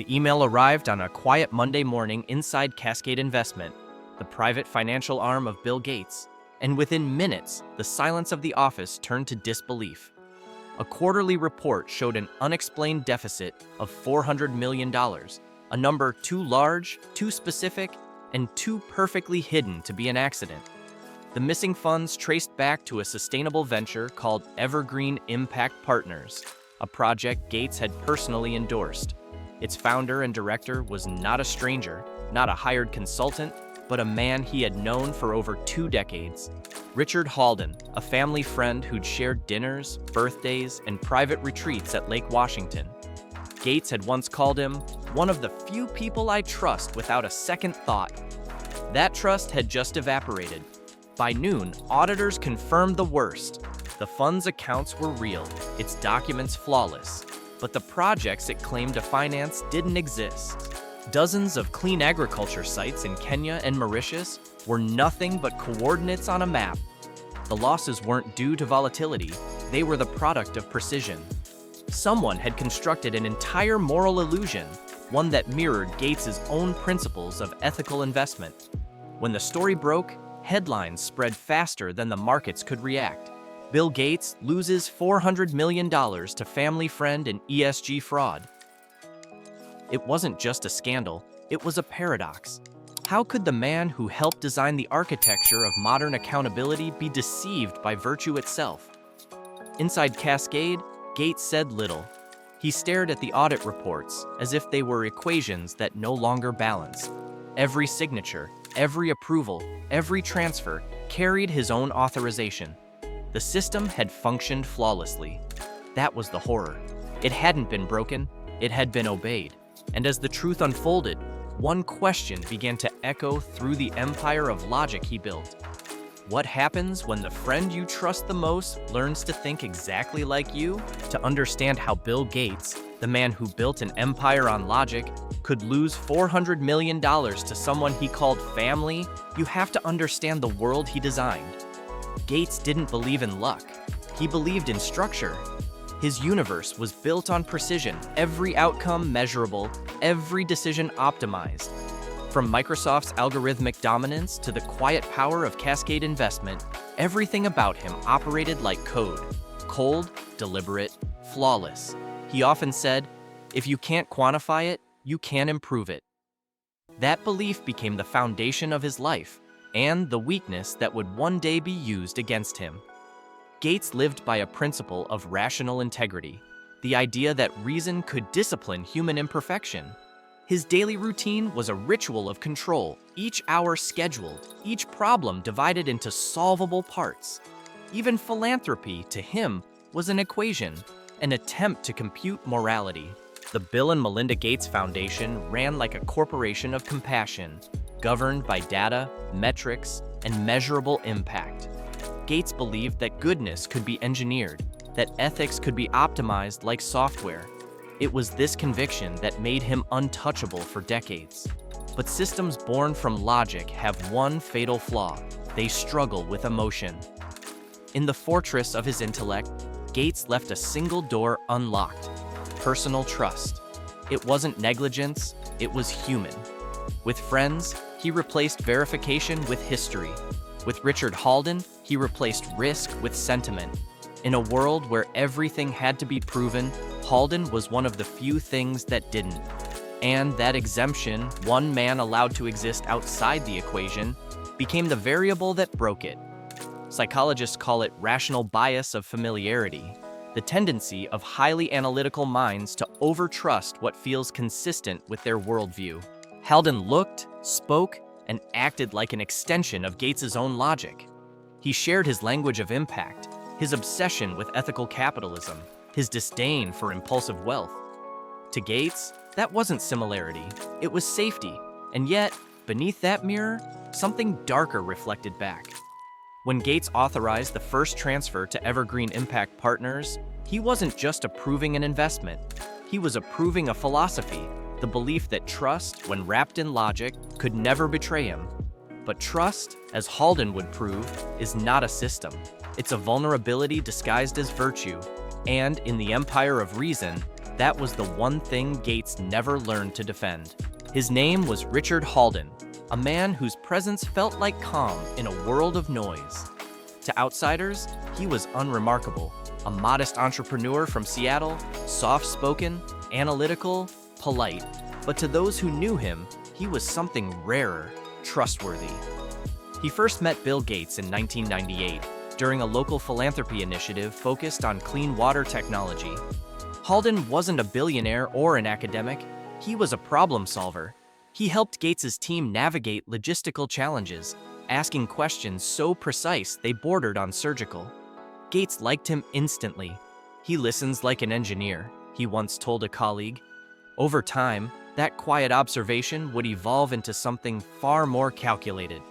The email arrived on a quiet Monday morning inside Cascade Investment, the private financial arm of Bill Gates, and within minutes, the silence of the office turned to disbelief. A quarterly report showed an unexplained deficit of $400 million, a number too large, too specific, and too perfectly hidden to be an accident. The missing funds traced back to a sustainable venture called Evergreen Impact Partners, a project Gates had personally endorsed. Its founder and director was not a stranger, not a hired consultant, but a man he had known for over 2 decades. Richard Halden, a family friend who'd shared dinners, birthdays, and private retreats at Lake Washington. Gates had once called him one of the few people I trust without a second thought. That trust had just evaporated. By noon, auditors confirmed the worst. The fund's accounts were real, its documents flawless, but the projects it claimed to finance didn't exist. Dozens of clean agriculture sites in Kenya and Mauritius were nothing but coordinates on a map. The losses weren't due to volatility, they were the product of precision. Someone had constructed an entire moral illusion, one that mirrored Gates's own principles of ethical investment. When the story broke, headlines spread faster than the markets could react. Bill Gates loses $400 million to family friend and ESG fraud. It wasn't just a scandal, it was a paradox. How could the man who helped design the architecture of modern accountability be deceived by virtue itself? Inside Cascade, Gates said little. He stared at the audit reports as if they were equations that no longer balanced. Every signature, every approval, every transfer carried his own authorization. The system had functioned flawlessly. That was the horror. It hadn't been broken, it had been obeyed. And as the truth unfolded, one question began to echo through the empire of logic he built. What happens when the friend you trust the most learns to think exactly like you? To understand how Bill Gates, the man who built an empire on logic, could lose $400 million to someone he called family, you have to understand the world he designed. Gates didn't believe in luck. He believed in structure. His universe was built on precision, every outcome measurable, every decision optimized. From Microsoft's algorithmic dominance to the quiet power of Cascade Investment, everything about him operated like code. Cold, deliberate, flawless. He often said, "If you can't quantify it, you can't improve it." That belief became the foundation of his life, and the weakness that would one day be used against him. Gates lived by a principle of rational integrity, the idea that reason could discipline human imperfection. His daily routine was a ritual of control, each hour scheduled, each problem divided into solvable parts. Even philanthropy, to him, was an equation, an attempt to compute morality. The Bill and Melinda Gates Foundation ran like a corporation of compassion, governed by data, metrics, and measurable impact. Gates believed that goodness could be engineered, that ethics could be optimized like software. It was this conviction that made him untouchable for decades. But systems born from logic have one fatal flaw: they struggle with emotion. In the fortress of his intellect, Gates left a single door unlocked: personal trust. It wasn't negligence, it was human. With friends, he replaced verification with history. With Richard Halden, he replaced risk with sentiment. In a world where everything had to be proven, Halden was one of the few things that didn't. And that exemption, one man allowed to exist outside the equation, became the variable that broke it. Psychologists call it rational bias of familiarity, the tendency of highly analytical minds to overtrust what feels consistent with their worldview. Halden looked, spoke, and acted like an extension of Gates's own logic. He shared his language of impact, his obsession with ethical capitalism, his disdain for impulsive wealth. To Gates, that wasn't similarity, it was safety. And yet, beneath that mirror, something darker reflected back. When Gates authorized the first transfer to Evergreen Impact Partners, he wasn't just approving an investment. He was approving a philosophy, the belief that trust, when wrapped in logic, could never betray him. But trust, as Halden would prove, is not a system. It's a vulnerability disguised as virtue. And in the empire of reason, that was the one thing Gates never learned to defend. His name was Richard Halden, a man whose presence felt like calm in a world of noise. To outsiders, he was unremarkable, a modest entrepreneur from Seattle, soft-spoken, analytical, polite. But to those who knew him, he was something rarer, trustworthy. He first met Bill Gates in 1998 during a local philanthropy initiative focused on clean water technology. Halden wasn't a billionaire or an academic, he was a problem solver. He helped Gates's team navigate logistical challenges, asking questions so precise they bordered on surgical. Gates liked him instantly. "He listens like an engineer," he once told a colleague. Over time, that quiet observation would evolve into something far more calculated.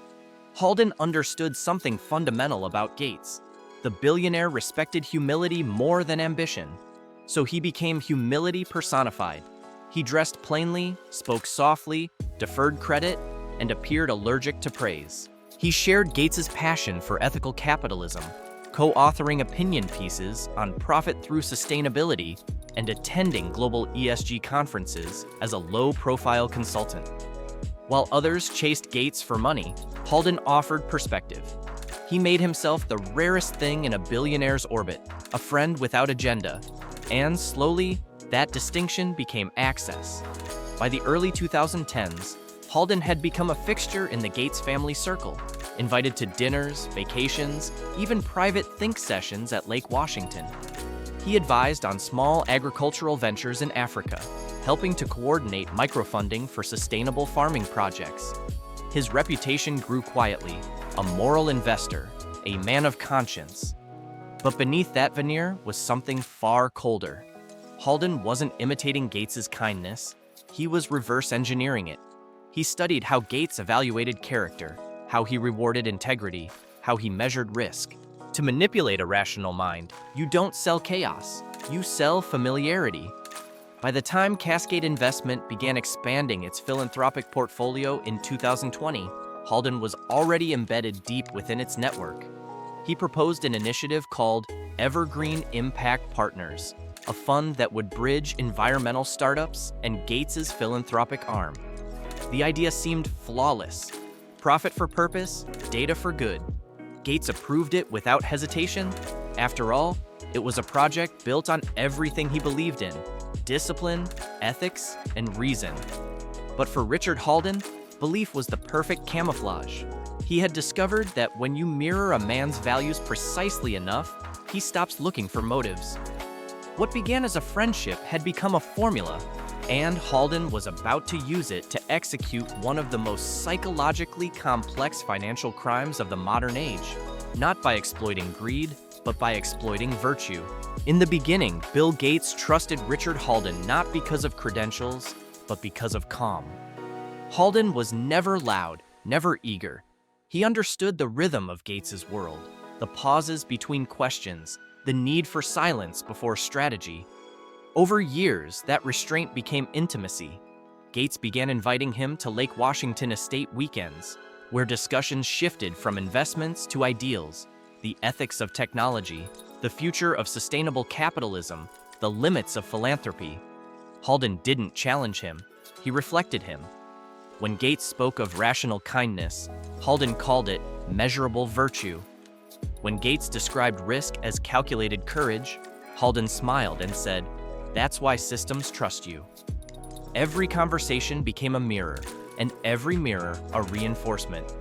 Halden understood something fundamental about Gates. The billionaire respected humility more than ambition, so he became humility personified. He dressed plainly, spoke softly, deferred credit, and appeared allergic to praise. He shared Gates's passion for ethical capitalism, co-authoring opinion pieces on profit through sustainability and attending global ESG conferences as a low-profile consultant. While others chased Gates for money, Halden offered perspective. He made himself the rarest thing in a billionaire's orbit, a friend without agenda, and slowly, that distinction became access. By the early 2010s, Halden had become a fixture in the Gates family circle, invited to dinners, vacations, even private think sessions at Lake Washington. He advised on small agricultural ventures in Africa, helping to coordinate microfunding for sustainable farming projects. His reputation grew quietly, a moral investor, a man of conscience. But beneath that veneer was something far colder. Halden wasn't imitating Gates's kindness, he was reverse engineering it. He studied how Gates evaluated character, how he rewarded integrity, how he measured risk. To manipulate a rational mind, you don't sell chaos, you sell familiarity. By the time Cascade Investment began expanding its philanthropic portfolio in 2020, Halden was already embedded deep within its network. He proposed an initiative called Evergreen Impact Partners, a fund that would bridge environmental startups and Gates's philanthropic arm. The idea seemed flawless. Profit for purpose, data for good. Gates approved it without hesitation. After all, it was a project built on everything he believed in: discipline, ethics, and reason. But for Richard Halden, belief was the perfect camouflage. He had discovered that when you mirror a man's values precisely enough, he stops looking for motives. What began as a friendship had become a formula, and Halden was about to use it to execute one of the most psychologically complex financial crimes of the modern age, not by exploiting greed, but by exploiting virtue. In the beginning, Bill Gates trusted Richard Halden not because of credentials, but because of calm. Halden was never loud, never eager. He understood the rhythm of Gates's world, the pauses between questions, the need for silence before strategy. Over years, that restraint became intimacy. Gates began inviting him to Lake Washington estate weekends, where discussions shifted from investments to ideals, the ethics of technology, the future of sustainable capitalism, the limits of philanthropy. Halden didn't challenge him, he reflected him. When Gates spoke of rational kindness, Halden called it measurable virtue. When Gates described risk as calculated courage, Halden smiled and said, "That's why systems trust you." Every conversation became a mirror, and every mirror a reinforcement.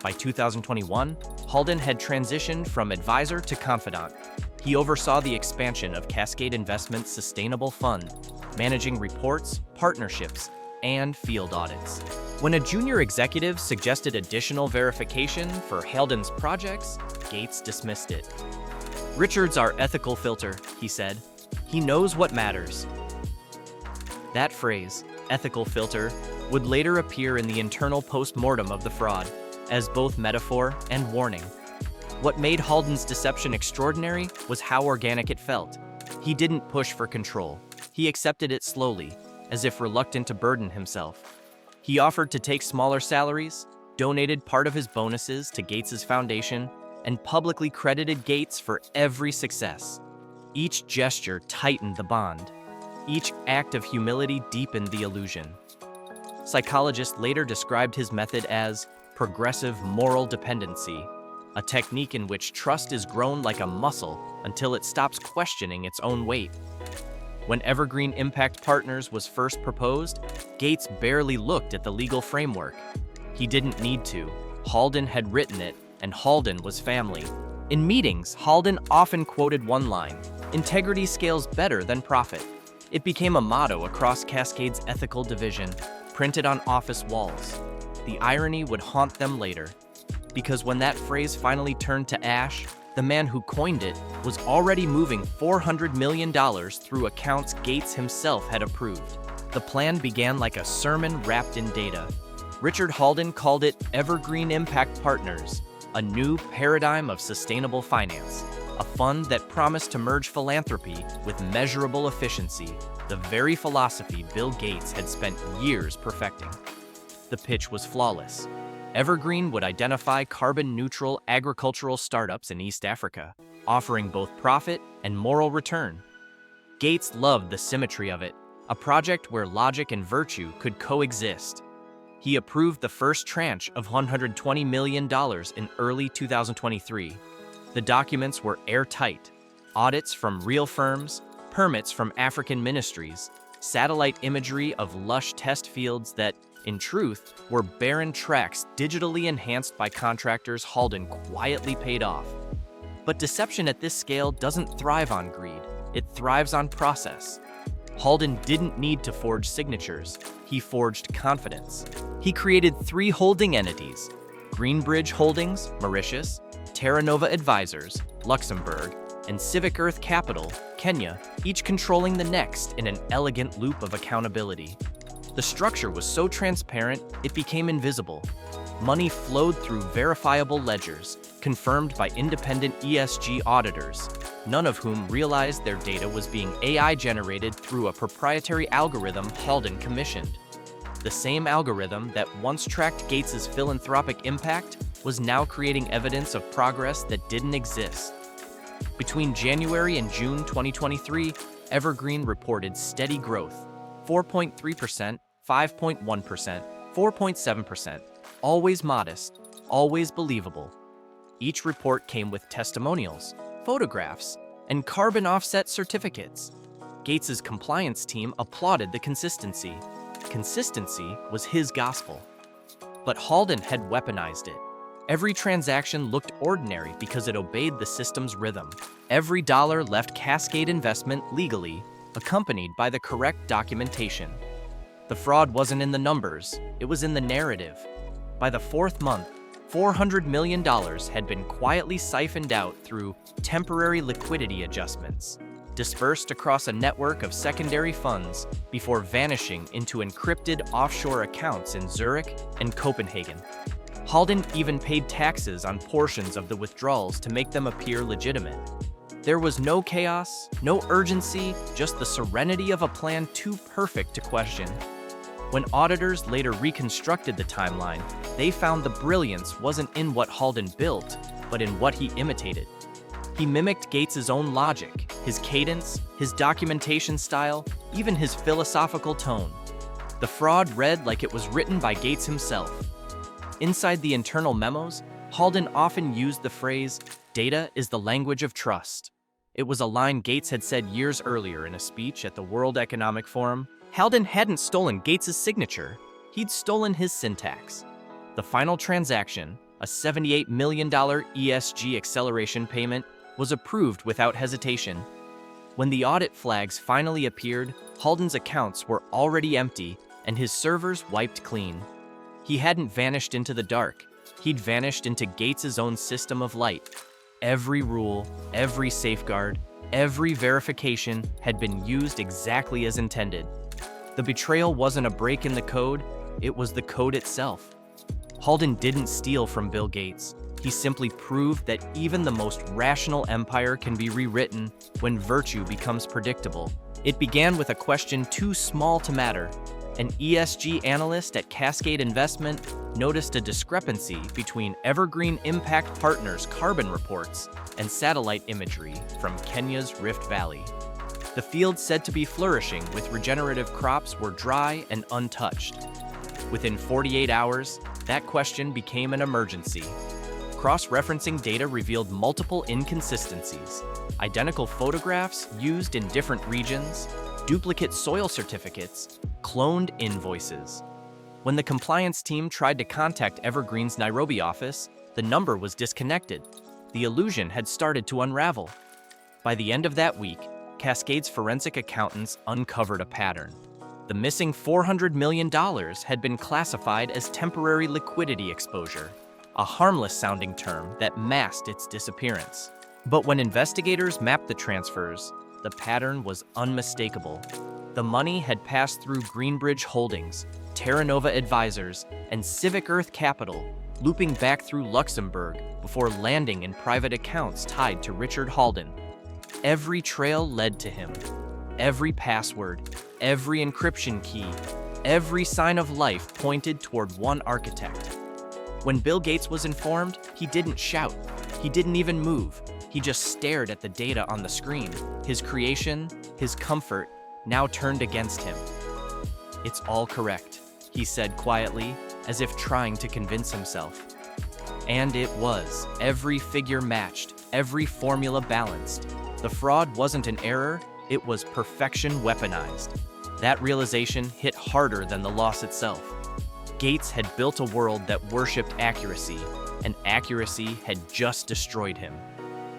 By 2021, Halden had transitioned from advisor to confidant. He oversaw the expansion of Cascade Investment's sustainable fund, managing reports, partnerships, and field audits. When a junior executive suggested additional verification for Halden's projects, Gates dismissed it. "Richard's our ethical filter," he said. "He knows what matters." That phrase, ethical filter, would later appear in the internal post-mortem of the fraud, as both metaphor and warning. What made Halden's deception extraordinary was how organic it felt. He didn't push for control. He accepted it slowly, as if reluctant to burden himself. He offered to take smaller salaries, donated part of his bonuses to Gates's foundation, and publicly credited Gates for every success. Each gesture tightened the bond. Each act of humility deepened the illusion. Psychologists later described his method as progressive moral dependency, a technique in which trust is grown like a muscle until it stops questioning its own weight. When Evergreen Impact Partners was first proposed, Gates barely looked at the legal framework. He didn't need to. Halden had written it, and Halden was family. In meetings, Halden often quoted one line, "Integrity scales better than profit." It became a motto across Cascade's ethical division, printed on office walls. The irony would haunt them later, because when that phrase finally turned to ash, the man who coined it was already moving $400 million through accounts Gates himself had approved. The plan began like a sermon wrapped in data. Richard Halden called it Evergreen Impact Partners, a new paradigm of sustainable finance, a fund that promised to merge philanthropy with measurable efficiency, the very philosophy Bill Gates had spent years perfecting. The pitch was flawless. Evergreen would identify carbon-neutral agricultural startups in East Africa, offering both profit and moral return. Gates loved the symmetry of it, a project where logic and virtue could coexist. He approved the first tranche of $120 million in early 2023. The documents were airtight. Audits from real firms, permits from African ministries, satellite imagery of lush test fields that, in truth, were barren tracts digitally enhanced by contractors Halden quietly paid off. But deception at this scale doesn't thrive on greed. It thrives on process. Halden didn't need to forge signatures. He forged confidence. He created 3 holding entities: Greenbridge Holdings, Mauritius, Terra Nova Advisors, Luxembourg, and Civic Earth Capital, Kenya, each controlling the next in an elegant loop of accountability. The structure was so transparent, it became invisible. Money flowed through verifiable ledgers, confirmed by independent ESG auditors, none of whom realized their data was being AI-generated through a proprietary algorithm Halden commissioned. The same algorithm that once tracked Gates's philanthropic impact was now creating evidence of progress that didn't exist. Between January and June 2023, Evergreen reported steady growth: 4.3%, 5.1%, 4.7%, always modest, always believable. Each report came with testimonials, photographs, and carbon offset certificates. Gates's compliance team applauded the consistency. Consistency was his gospel. But Halden had weaponized it. Every transaction looked ordinary because it obeyed the system's rhythm. Every dollar left Cascade Investment legally, accompanied by the correct documentation. The fraud wasn't in the numbers, it was in the narrative. By the 4th month, $400 million had been quietly siphoned out through temporary liquidity adjustments, dispersed across a network of secondary funds before vanishing into encrypted offshore accounts in Zurich and Copenhagen. Halden even paid taxes on portions of the withdrawals to make them appear legitimate. There was no chaos, no urgency, just the serenity of a plan too perfect to question. When auditors later reconstructed the timeline, they found the brilliance wasn't in what Halden built, but in what he imitated. He mimicked Gates's own logic, his cadence, his documentation style, even his philosophical tone. The fraud read like it was written by Gates himself. Inside the internal memos, Halden often used the phrase, "Data is the language of trust." It was a line Gates had said years earlier in a speech at the World Economic Forum. Halden hadn't stolen Gates's signature, he'd stolen his syntax. The final transaction, a $78 million ESG acceleration payment, was approved without hesitation. When the audit flags finally appeared, Halden's accounts were already empty and his servers wiped clean. He hadn't vanished into the dark, he'd vanished into Gates's own system of light. Every rule, every safeguard, every verification had been used exactly as intended. The betrayal wasn't a break in the code, it was the code itself. Halden didn't steal from Bill Gates. He simply proved that even the most rational empire can be rewritten when virtue becomes predictable. It began with a question too small to matter. An ESG analyst at Cascade Investment noticed a discrepancy between Evergreen Impact Partners' carbon reports and satellite imagery from Kenya's Rift Valley. The fields said to be flourishing with regenerative crops were dry and untouched. Within 48 hours, that question became an emergency. Cross-referencing data revealed multiple inconsistencies: identical photographs used in different regions, duplicate soil certificates, cloned invoices. When the compliance team tried to contact Evergreen's Nairobi office, the number was disconnected. The illusion had started to unravel. By the end of that week, Cascade's forensic accountants uncovered a pattern. The missing $400 million had been classified as temporary liquidity exposure, a harmless-sounding term that masked its disappearance. But when investigators mapped the transfers, the pattern was unmistakable. The money had passed through Greenbridge Holdings, Terra Nova Advisors, and Civic Earth Capital, looping back through Luxembourg before landing in private accounts tied to Richard Halden. Every trail led to him. Every password, every encryption key, every sign of life pointed toward one architect. When Bill Gates was informed, he didn't shout. He didn't even move. He just stared at the data on the screen. His creation, his comfort, now turned against him. "It's all correct," he said quietly, as if trying to convince himself. And it was. Every figure matched, every formula balanced. The fraud wasn't an error, it was perfection weaponized. That realization hit harder than the loss itself. Gates had built a world that worshipped accuracy, and accuracy had just destroyed him.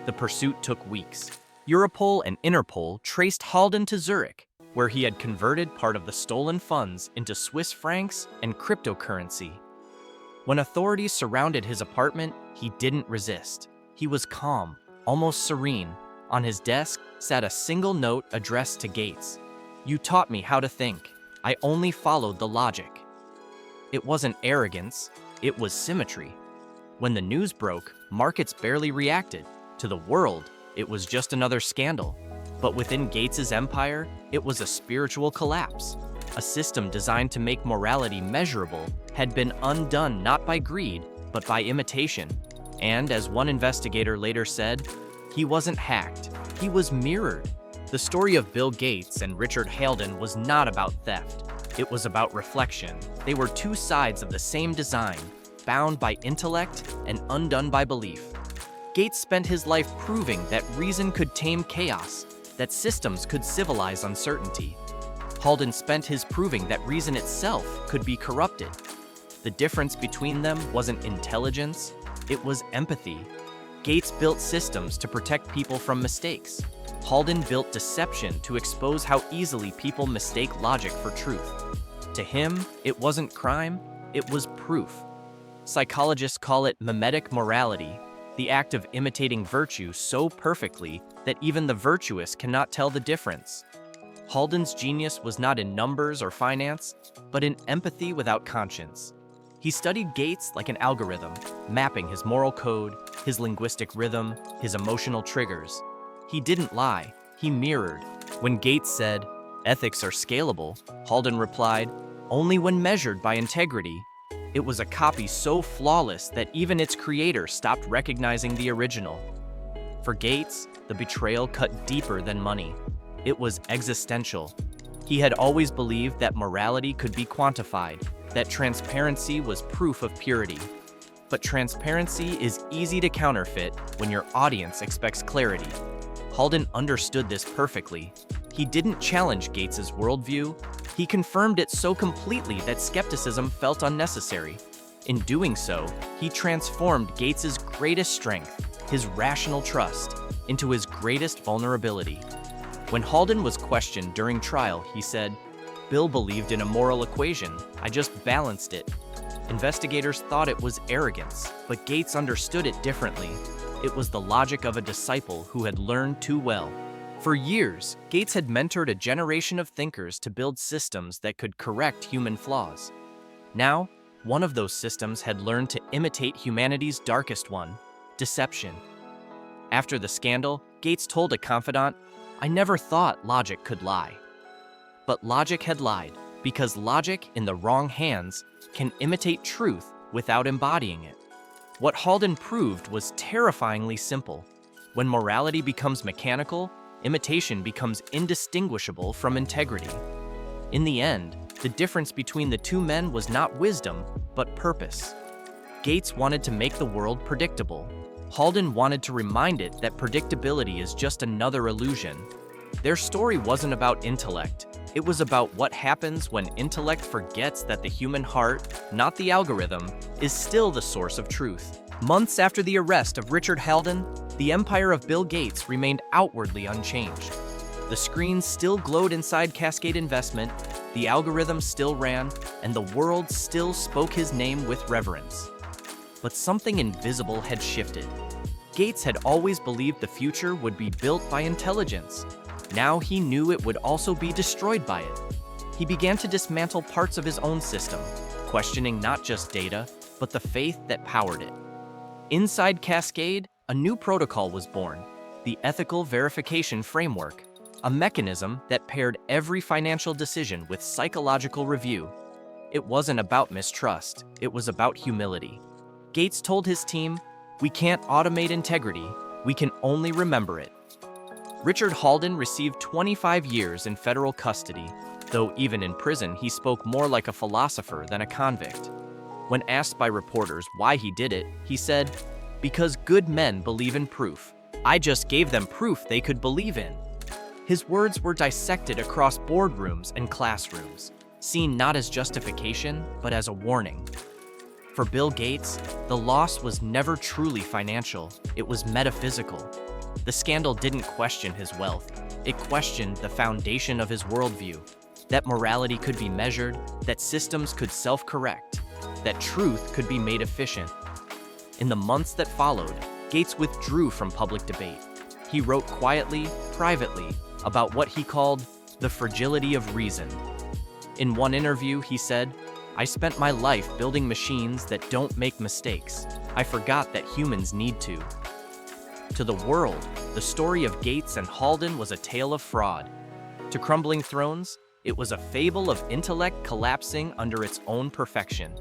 The pursuit took weeks. Europol and Interpol traced Halden to Zurich, where he had converted part of the stolen funds into Swiss francs and cryptocurrency. When authorities surrounded his apartment, he didn't resist. He was calm, almost serene. On his desk sat a single note addressed to Gates. "You taught me how to think. I only followed the logic." It wasn't arrogance, it was symmetry. When the news broke, markets barely reacted. To the world, it was just another scandal. But within Gates's empire, it was a spiritual collapse. A system designed to make morality measurable had been undone not by greed, but by imitation. And as one investigator later said, he wasn't hacked, he was mirrored. The story of Bill Gates and Richard Halden was not about theft. It was about reflection. They were two sides of the same design, bound by intellect and undone by belief. Gates spent his life proving that reason could tame chaos, that systems could civilize uncertainty. Halden spent his proving that reason itself could be corrupted. The difference between them wasn't intelligence, it was empathy. Gates built systems to protect people from mistakes. Halden built deception to expose how easily people mistake logic for truth. To him, it wasn't crime, it was proof. Psychologists call it mimetic morality, the act of imitating virtue so perfectly that even the virtuous cannot tell the difference. Halden's genius was not in numbers or finance, but in empathy without conscience. He studied Gates like an algorithm, mapping his moral code, his linguistic rhythm, his emotional triggers. He didn't lie, he mirrored. When Gates said, "Ethics are scalable," Halden replied, "Only when measured by integrity." It was a copy so flawless that even its creator stopped recognizing the original. For Gates, the betrayal cut deeper than money. It was existential. He had always believed that morality could be quantified, that transparency was proof of purity. But transparency is easy to counterfeit when your audience expects clarity. Halden understood this perfectly. He didn't challenge Gates's worldview. He confirmed it so completely that skepticism felt unnecessary. In doing so, he transformed Gates's greatest strength, his rational trust, into his greatest vulnerability. When Halden was questioned during trial, he said, "Bill believed in a moral equation. I just balanced it." Investigators thought it was arrogance, but Gates understood it differently. It was the logic of a disciple who had learned too well. For years, Gates had mentored a generation of thinkers to build systems that could correct human flaws. Now, one of those systems had learned to imitate humanity's darkest one, deception. After the scandal, Gates told a confidant, "I never thought logic could lie." But logic had lied, because logic in the wrong hands can imitate truth without embodying it. What Halden proved was terrifyingly simple. When morality becomes mechanical, imitation becomes indistinguishable from integrity. In the end, the difference between the two men was not wisdom, but purpose. Gates wanted to make the world predictable. Halden wanted to remind it that predictability is just another illusion. Their story wasn't about intellect. It was about what happens when intellect forgets that the human heart, not the algorithm, is still the source of truth. Months after the arrest of Richard Halden, the empire of Bill Gates remained outwardly unchanged. The screens still glowed inside Cascade Investment, the algorithm still ran, and the world still spoke his name with reverence. But something invisible had shifted. Gates had always believed the future would be built by intelligence. Now he knew it would also be destroyed by it. He began to dismantle parts of his own system, questioning not just data, but the faith that powered it. Inside Cascade, a new protocol was born, the Ethical Verification Framework, a mechanism that paired every financial decision with psychological review. It wasn't about mistrust, it was about humility. Gates told his team, "We can't automate integrity, we can only remember it." Richard Halden received 25 years in federal custody, though even in prison he spoke more like a philosopher than a convict. When asked by reporters why he did it, he said, "Because good men believe in proof. I just gave them proof they could believe in." His words were dissected across boardrooms and classrooms, seen not as justification, but as a warning. For Bill Gates, the loss was never truly financial, it was metaphysical. The scandal didn't question his wealth, it questioned the foundation of his worldview, that morality could be measured, that systems could self-correct, that truth could be made efficient. In the months that followed, Gates withdrew from public debate. He wrote quietly, privately, about what he called the fragility of reason. In one interview, he said, "I spent my life building machines that don't make mistakes. I forgot that humans need to." To the world, the story of Gates and Halden was a tale of fraud. To Crumbling Thrones, it was a fable of intellect collapsing under its own perfection.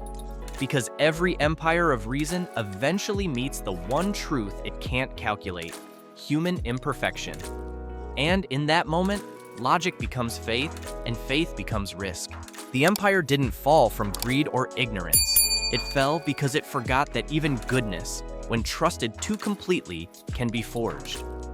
Because every empire of reason eventually meets the one truth it can't calculate: human imperfection. And in that moment, logic becomes faith, and faith becomes risk. The empire didn't fall from greed or ignorance. It fell because it forgot that even goodness, when trusted too completely, can be forged.